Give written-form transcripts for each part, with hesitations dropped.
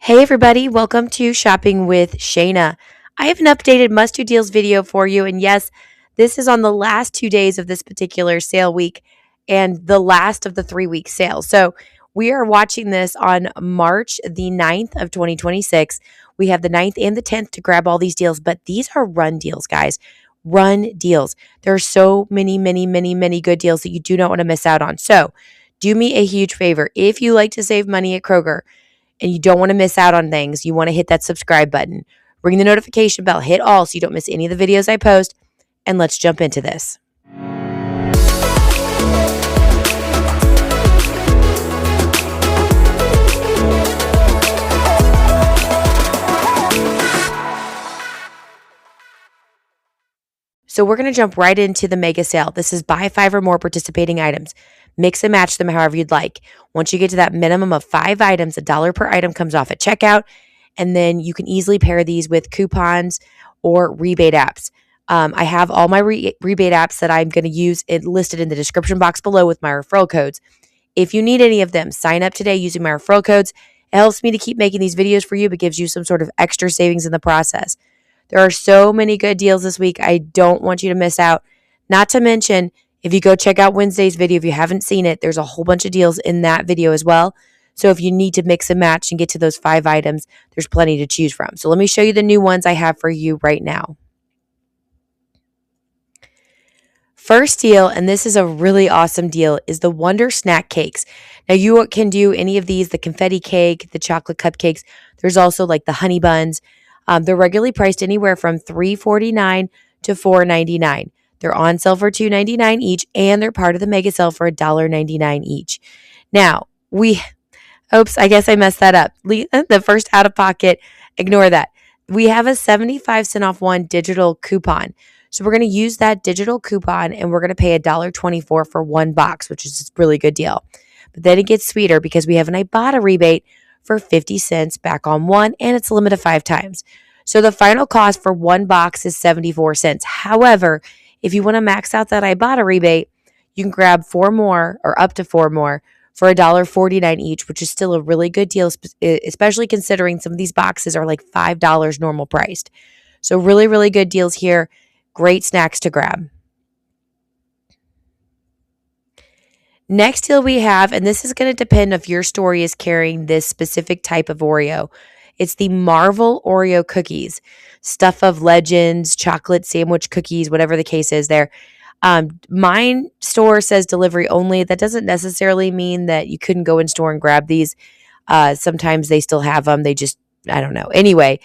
Hey everybody, welcome to Shopping with Shana. I have an updated must-do deals video for you, and yes, this is on the last 2 days of this particular sale week and the last of the 3-week sale. So we are watching this on March the 9th of 2026. We have the 9th and the 10th to grab all these deals, but these are run deals, guys. Run deals. There are so many good deals that you do not want to miss out on. So do me a huge favor. If you like to save money at Kroger, and you don't want to miss out on things, you want to hit that subscribe button. Ring the notification bell, hit all so you don't miss any of the videos I post, and let's jump into this. So we're going to jump right into the mega sale. This is buy 5 or more participating items. Mix and match them however you'd like. Once you get to that minimum of 5 items, $1 per item comes off at checkout. And then you can easily pair these with coupons or rebate apps. I have all my rebate apps that I'm going to use listed in the description box below with my referral codes. If you need any of them, sign up today using my referral codes. It helps me to keep making these videos for you, but gives you some sort of extra savings in the process. There are so many good deals this week. I don't want you to miss out. Not to mention, if you go check out Wednesday's video, if you haven't seen it, there's a whole bunch of deals in that video as well. So if you need to mix and match and get to those 5 items, there's plenty to choose from. So let me show you the new ones I have for you right now. First deal, and this is a really awesome deal, is the Wonder Snack Cakes. Now you can do any of these, the confetti cake, the chocolate cupcakes. There's also like the honey buns. They're regularly priced anywhere from $3.49 to $4.99. They're on sale for $2.99 each, and they're part of the mega sale for $1.99 each. Now, oops, I guess I messed that up. The first out of pocket, ignore that. We have a 75 cent off one digital coupon. So we're going to use that digital coupon and we're going to pay $1.24 for one box, which is a really good deal. But then it gets sweeter because we have an Ibotta rebate for 50 cents back on one, and it's limited 5 times. So the final cost for one box is 74 cents. However, if you want to max out that Ibotta rebate, you can grab 4 more or up to 4 more for $1.49 each, which is still a really good deal, especially considering some of these boxes are like $5 normal priced. So really good deals here. Great snacks to grab. Next deal we have, and this is going to depend if your store is carrying this specific type of Oreo. It's the Marvel Oreo cookies, stuff of legends, chocolate sandwich cookies, whatever the case is there. Mine store says delivery only. That doesn't necessarily mean that you couldn't go in store and grab these. Sometimes they still have them. They just, I don't know. Anyway,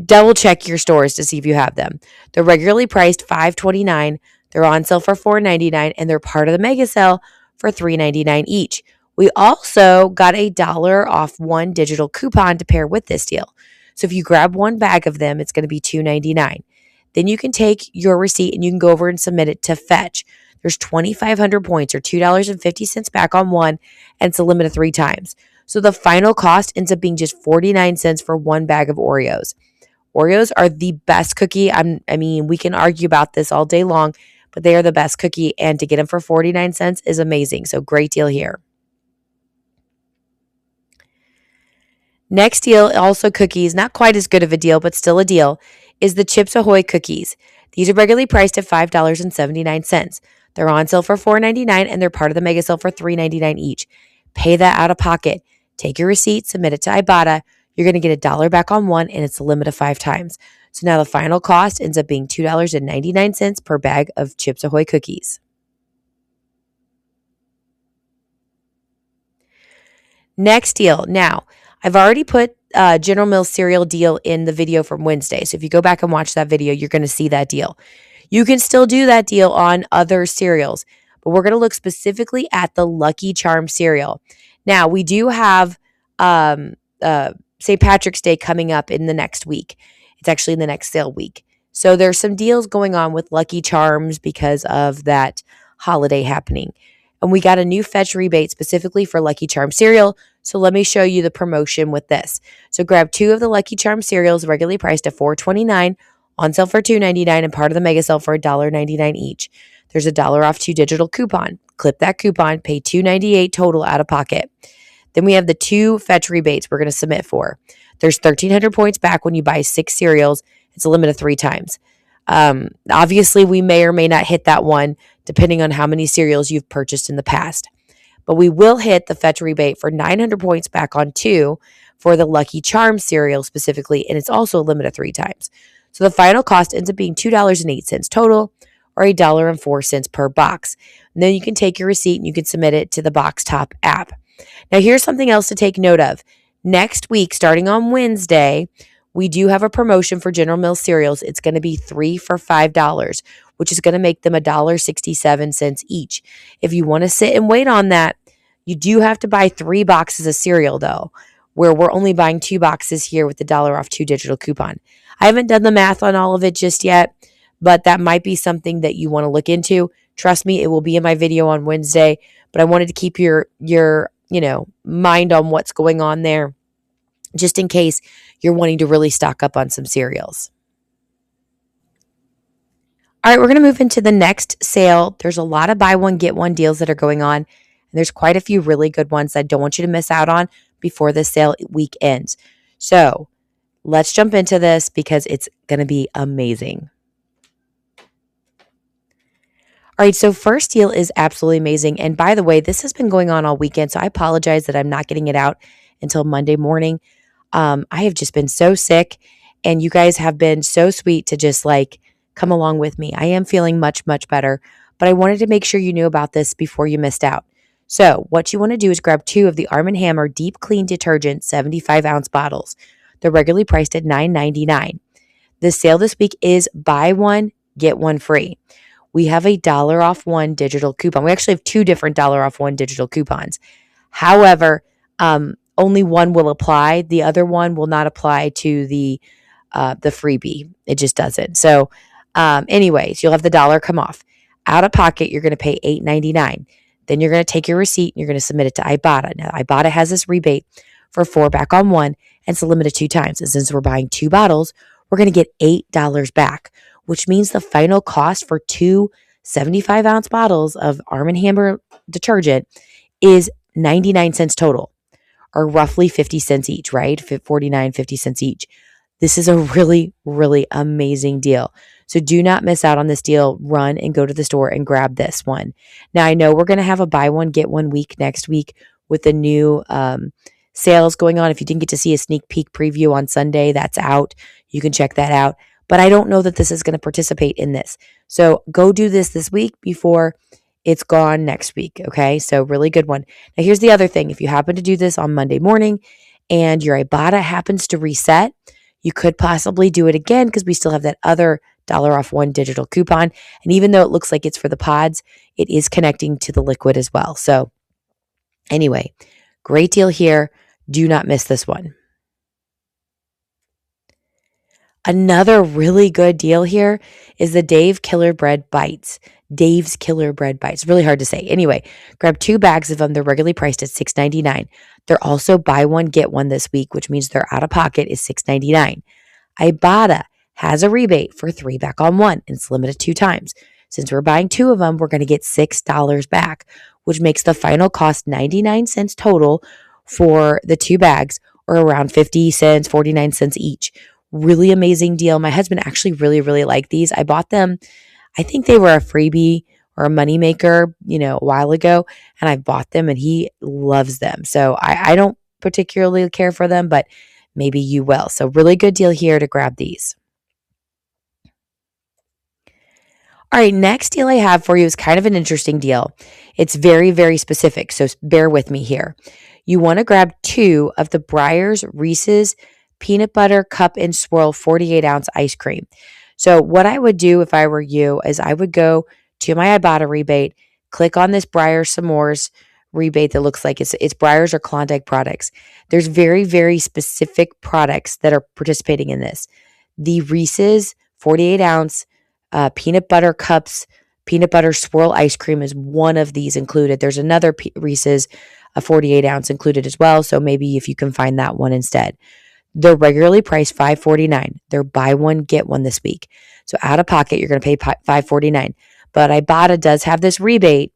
double check your stores to see if you have them. They're regularly priced $5.29. They're on sale for $4.99, and they're part of the mega sale for $3.99 each. We also got $1 off one digital coupon to pair with this deal. So if you grab one bag of them, it's going to be $2.99. Then you can take your receipt and you can go over and submit it to Fetch. There's 2,500 points or $2.50 back on one, and it's a limit of 3 times. So the final cost ends up being just 49 cents for one bag of Oreos. Oreos are the best cookie. I mean, we can argue about this all day long, but they are the best cookie, and to get them for 49 cents is amazing. So great deal here. Next deal, also cookies, not quite as good of a deal, but still a deal, is the Chips Ahoy cookies. These are regularly priced at $5.79. They're on sale for $4.99, and they're part of the mega sale for $3.99 each. Pay that out of pocket. Take your receipt, submit it to Ibotta. You're going to get $1 back on one, and it's a limit of 5 times. So now the final cost ends up being $2.99 per bag of Chips Ahoy cookies. Next deal. Now, I've already put General Mills cereal deal in the video from Wednesday. So if you go back and watch that video, you're going to see that deal. You can still do that deal on other cereals, but we're going to look specifically at the Lucky Charms cereal. Now, we do have St. Patrick's Day coming up in the next week. It's actually in the next sale week. So there's some deals going on with Lucky Charms because of that holiday happening. And we got a new Fetch rebate specifically for Lucky Charms cereal. So let me show you the promotion with this. So grab 2 of the Lucky Charms cereals regularly priced at $4.29, on sale for $2.99, and part of the mega sale for $1.99 each. There's $1 off 2 digital coupon. Clip that coupon, pay $2.98 total out of pocket. Then we have the 2 fetch rebates we're going to submit for. There's 1,300 points back when you buy 6 cereals. It's a limit of 3 times. Obviously, we may or may not hit that one depending on how many cereals you've purchased in the past. But we will hit the fetch rebate for 900 points back on 2 for the Lucky Charms cereal specifically, and it's also a limit of 3 times. So the final cost ends up being $2.08 total, or $1.04 per box. And then you can take your receipt and you can submit it to the Box Top app. Now, here's something else to take note of. Next week, starting on Wednesday, we do have a promotion for General Mills cereals. It's going to be 3 for $5, which is going to make them $1.67 each. If you want to sit and wait on that, you do have to buy 3 boxes of cereal, though, where we're only buying 2 boxes here with the $1 off 2 digital coupon. I haven't done the math on all of it just yet, but that might be something that you want to look into. Trust me, it will be in my video on Wednesday, but I wanted to keep your mind on what's going on there, just in case you're wanting to really stock up on some cereals. All right, we're going to move into the next sale. There's a lot of buy one, get one deals that are going on. And there's quite a few really good ones that I don't want you to miss out on before the sale week ends. So let's jump into this because it's going to be amazing. All right, so first deal is absolutely amazing. And by the way, this has been going on all weekend, so I apologize that I'm not getting it out until Monday morning. I have just been so sick, and you guys have been so sweet to just come along with me. I am feeling much, much better, but I wanted to make sure you knew about this before you missed out. So what you want to do is grab 2 of the Arm & Hammer Deep Clean Detergent 75-ounce bottles. They're regularly priced at $9.99. The sale this week is buy one, get one free. We have a $1 off 1 digital coupon. We actually have 2 different $1 off 1 digital coupons. However, only one will apply. The other one will not apply to the freebie. It just doesn't. So anyways, you'll have the $1 come off. Out of pocket, you're going to pay $8.99. Then you're going to take your receipt and you're going to submit it to Ibotta. Now, Ibotta has this rebate for 4 back on 1, and it's a limit of 2 times. And since we're buying 2 bottles, we're going to get $8 back, which means the final cost for 2 75-ounce bottles of Arm & Hammer detergent is 99 cents total, or roughly 50 cents each, right? 49, 50 cents each. This is a really, really amazing deal. So do not miss out on this deal. Run and go to the store and grab this one. Now, I know we're going to have a buy one, get one week next week with the new sales going on. If you didn't get to see a sneak peek preview on Sunday, that's out. You can check that out. But I don't know that this is going to participate in this. So go do this week before it's gone next week, okay? So really good one. Now here's the other thing. If you happen to do this on Monday morning and your Ibotta happens to reset, you could possibly do it again because we still have that other $1 off 1 digital coupon. And even though it looks like it's for the pods, it is connecting to the liquid as well. So anyway, great deal here. Do not miss this one. Another really good deal here is the Dave's Killer Bread Bites. Dave's Killer Bread Bites. Really hard to say. Anyway, grab 2 bags of them. They're regularly priced at $6.99. They're also buy one, get one this week, which means their out of pocket is $6.99. Ibotta has a rebate for 3 back on 1, and it's limited 2 times. Since we're buying 2 of them, we're going to get $6 back, which makes the final cost 99 cents total for the 2 bags, or around 50 cents, 49 cents each. Really amazing deal. My husband actually really, really liked these. I bought them. I think they were a freebie or a moneymaker, a while ago, and I bought them and he loves them. So I don't particularly care for them, but maybe you will. So really good deal here to grab these. All right, next deal I have for you is kind of an interesting deal. It's very, very specific, so bear with me here. You want to grab 2 of the Breyers Reese's Peanut Butter Cup and Swirl 48-ounce ice cream. So what I would do if I were you is I would go to my Ibotta rebate, click on this Breyers S'mores rebate that looks like it's Breyers or Klondike products. There's very, very specific products that are participating in this. The Reese's 48-ounce peanut butter cups, peanut butter swirl ice cream is one of these included. There's another Reese's, a 48-ounce included as well, so maybe if you can find that one instead. They're regularly priced $5.49. They're buy one, get one this week. So out of pocket, you're going to pay $5.49. But Ibotta does have this rebate.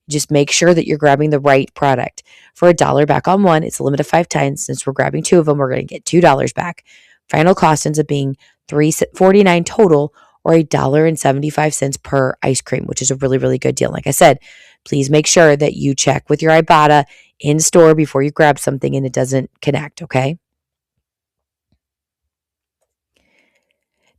Just make sure that you're grabbing the right product. For $1 back on one, it's a limit of 5 times. Since we're grabbing 2 of them, we're going to get $2 back. Final cost ends up being $3.49 total, or $1.75 per ice cream, which is a really, really good deal. Like I said, please make sure that you check with your Ibotta in store before you grab something and it doesn't connect, okay?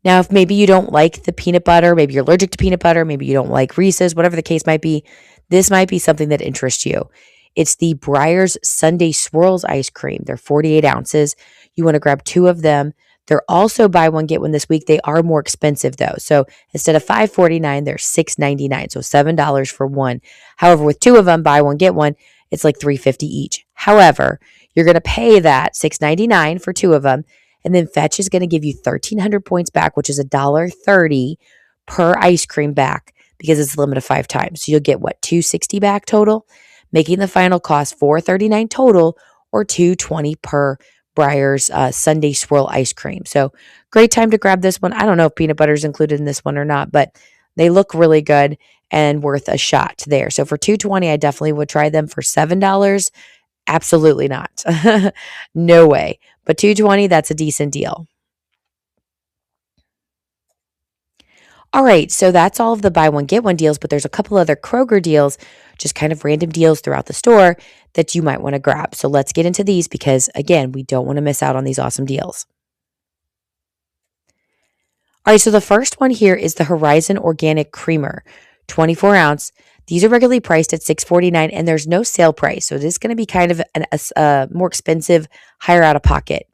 Now, if maybe you don't like the peanut butter, maybe you're allergic to peanut butter, maybe you don't like Reese's, whatever the case might be, this might be something that interests you. It's the Breyers Sundae Swirls ice cream. They're 48 ounces. You want to grab 2 of them. They're also buy one, get one this week. They are more expensive though. So instead of $5.49, they're $6.99. So $7 for one. However, with 2 of them, buy one, get one, it's like $3.50 each. However, you're going to pay that $6.99 for 2 of them. And then Fetch is going to give you 1,300 points back, which is $1.30 per ice cream back because it's a limit of 5 times. So you'll get what, $2.60 back total, making the final cost $4.39 total, or $2.20 per Breyers Sundae Swirl ice cream. So great time to grab this one. I don't know if peanut butter is included in this one or not, but they look really good and worth a shot there. So for $2.20, I definitely would try them. For $7, absolutely not. No way. But $2.20, that's a decent deal. All right, so that's all of the buy one, get one deals, but there's a couple other Kroger deals, just kind of random deals throughout the store that you might want to grab. So let's get into these because, again, we don't want to miss out on these awesome deals. All right, so the first one here is the Horizon Organic Creamer, 24 ounce. These are regularly priced at $6.49, and there's no sale price. So it is going to be kind of a more expensive, higher out of pocket.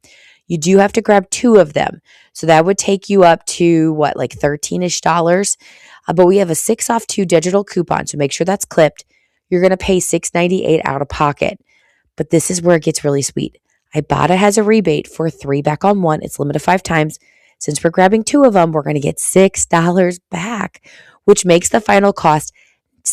You do have to grab 2 of them. So that would take you up to what, like $13-ish dollars. But we have a 6 off 2 digital coupon. So make sure that's clipped. You're going to pay $6.98 out of pocket. But this is where it gets really sweet. Ibotta has a rebate for 3 back on 1. It's limited 5 times. Since we're grabbing 2 of them, we're going to get $6 back, which makes the final cost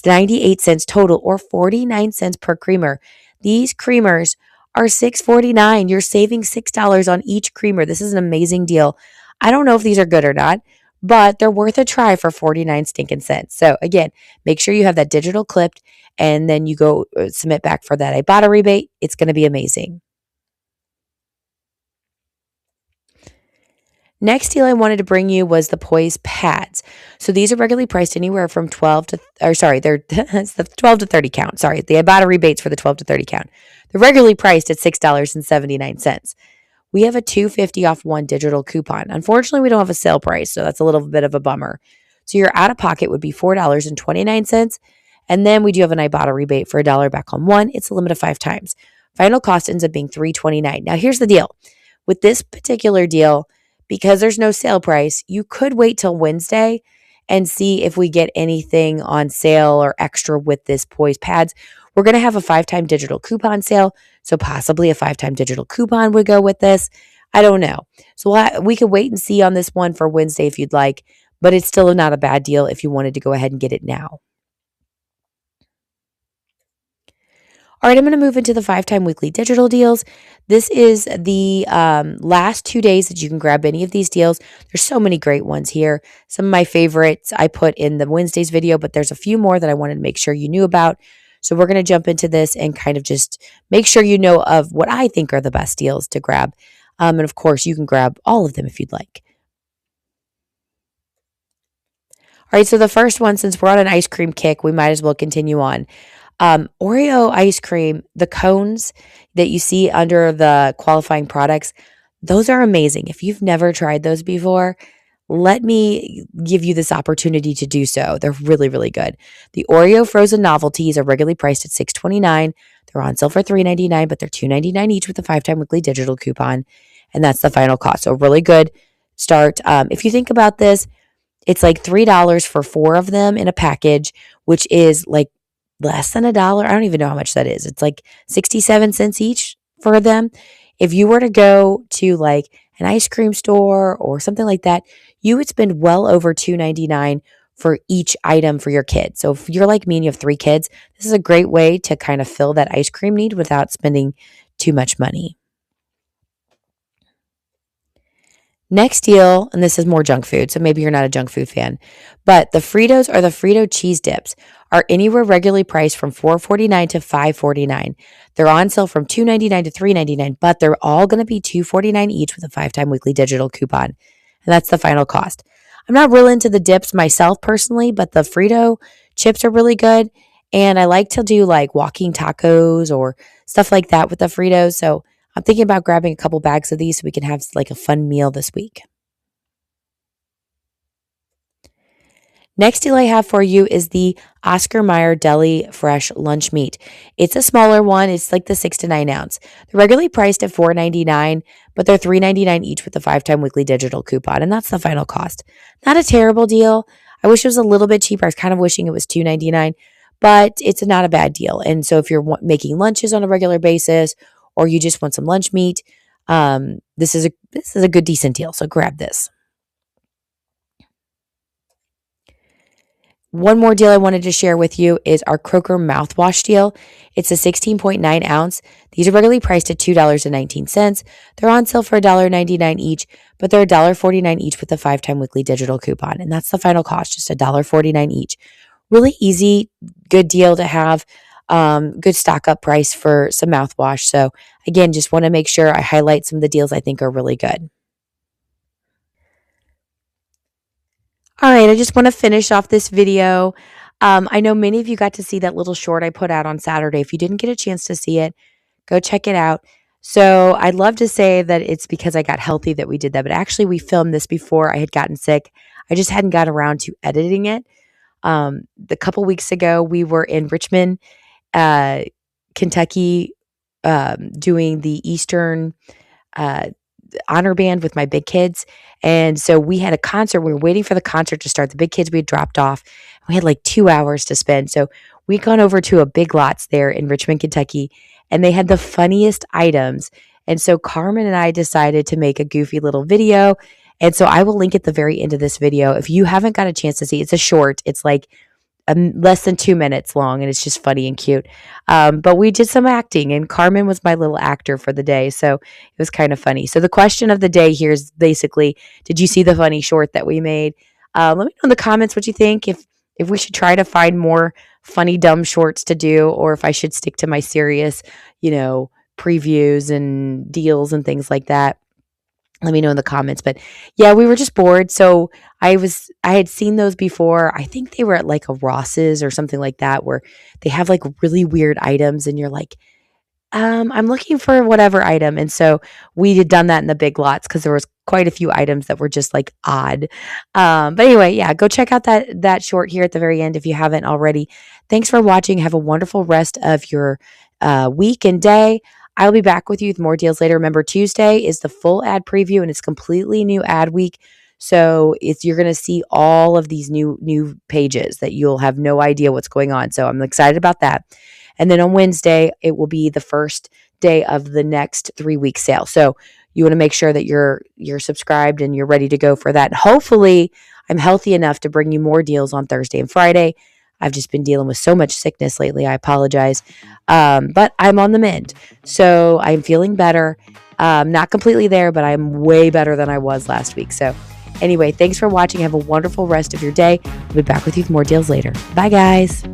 98 cents total, or 49 cents per creamer. These creamers are $6.49. You're saving $6 on each creamer. This is an amazing deal. I don't know if these are good or not, but they're worth a try for 49 stinking cents. So again, make sure you have that digital clipped and then you go submit back for that Ibotta rebate. It's going to be amazing. Next deal I wanted to bring you was the Poise pads. So these are regularly priced anywhere from 12 to, or sorry, they're it's the 12 to 30 count. Sorry, the Ibotta rebates for the 12 to 30 count. They're regularly priced at $6.79. We have a $2.50 off 1 digital coupon. Unfortunately, we don't have a sale price, so that's a little bit of a bummer. So your out of pocket would be $4.29. And then we do have an Ibotta rebate for $1 back on 1. It's a limit of 5 times. Final cost ends up being $3.29. Now here's the deal. With this particular deal, because there's no sale price, you could wait till Wednesday and see if we get anything on sale or extra with this Poise pads. We're going to have a 5-time digital coupon sale, so possibly a 5-time digital coupon would go with this. I don't know. So we could wait and see on this one for Wednesday if you'd like, but it's still not a bad deal if you wanted to go ahead and get it now. All right, I'm going to move into the 5-time weekly digital deals. This is the last 2 days that you can grab any of these deals. There's so many great ones here. Some of my favorites I put in the Wednesday's video, but there's a few more that I wanted to make sure you knew about. So we're going to jump into this and kind of just make sure you know of what I think are the best deals to grab. And of course, you can grab all of them if you'd like. All right, so the first one, since we're on an ice cream kick, we might as well continue on. Oreo ice cream, the cones that you see under the qualifying products, those are amazing. If you've never tried those before, let me give you this opportunity to do so. They're really, really good. The Oreo frozen novelties are regularly priced at $6.29. They're on sale for $3.99, but they're $2.99 each with a 5-time weekly digital coupon. And that's the final cost. So really good start. If you think about this, it's like $3 for 4 of them in a package, which is like less than $1. I don't even know how much that is. It's like 67 cents each for them. If you were to go to like an ice cream store or something like that, you would spend well over $2.99 for each item for your kids. So if you're like me and you have 3 kids, this is a great way to kind of fill that ice cream need without spending too much money. Next deal, and this is more junk food, so maybe you're not a junk food fan, but the Fritos or the Frito cheese dips are anywhere regularly priced from $4.49 to $5.49. They're on sale from $2.99 to $3.99, but they're all going to be $2.49 each with a 5-time weekly digital coupon. And that's the final cost. I'm not real into the dips myself personally, but the Frito chips are really good. And I like to do like walking tacos or stuff like that with the Fritos. So I'm thinking about grabbing a couple bags of these so we can have like a fun meal this week. Next deal I have for you is the Oscar Mayer Deli Fresh Lunch Meat. It's a smaller one. It's like the 6 to 9 ounce. They're regularly priced at $4.99, but they're $3.99 each with the 5-time weekly digital coupon, and that's the final cost. Not a terrible deal. I wish it was a little bit cheaper. I was kind of wishing it was $2.99, but it's not a bad deal. And so if you're making lunches on a regular basis or you just want some lunch meat, this is a good decent deal. So grab this. One more deal I wanted to share with you is our Kroger mouthwash deal. It's a 16.9 ounce. These are regularly priced at $2.19. They're on sale for $1.99 each, but they're $1.49 each with a 5-time weekly digital coupon. And that's the final cost, just $1.49 each. Really easy, good deal to have. Good stock up price for some mouthwash. So again, just want to make sure I highlight some of the deals I think are really good. All right, I just want to finish off this video. I know many of you got to see that little short I put out on Saturday. If you didn't get a chance to see it, go check it out. So I'd love to say that it's because I got healthy that we did that, but actually we filmed this before I had gotten sick. I just hadn't got around to editing it. The couple weeks ago, we were in Richmond, Kentucky, doing the Eastern honor band with my big kids. And so we had a concert. We were waiting for the concert to start. The big kids we had dropped off. We had like 2 hours to spend. So we'd gone over to a Big Lots there in Richmond, Kentucky, and they had the funniest items. And so Carmen and I decided to make a goofy little video. And so I will link at the very end of this video. If you haven't got a chance to see, it's a short. It's like less than 2 minutes long, and it's just funny and cute. But we did some acting, and Carmen was my little actor for the day, so it was kind of funny. So the question of the day here is basically, did you see the funny short that we made? Let me know in the comments what you think, if we should try to find more funny, dumb shorts to do, or if I should stick to my serious, previews and deals and things like that. Let me know in the comments. But yeah, we were just bored. So I had seen those before. I think they were at like a Ross's or something like that, where they have like really weird items and you're like, I'm looking for whatever item. And so we had done that in the Big Lots because there was quite a few items that were just like odd. But anyway, yeah, go check out that short here at the very end if you haven't already. Thanks for watching. Have a wonderful rest of your week and day. I'll be back with you with more deals later. Remember, Tuesday is the full ad preview, and it's completely new ad week. So you're going to see all of these new pages that you'll have no idea what's going on. So I'm excited about that. And then on Wednesday, it will be the first day of the next 3-week sale. So you want to make sure that you're subscribed and you're ready to go for that. Hopefully, I'm healthy enough to bring you more deals on Thursday and Friday. I've just been dealing with so much sickness lately. I apologize. But I'm on the mend. So I'm feeling better. Not completely there, but I'm way better than I was last week. So anyway, thanks for watching. Have a wonderful rest of your day. I'll be back with you with more deals later. Bye, guys.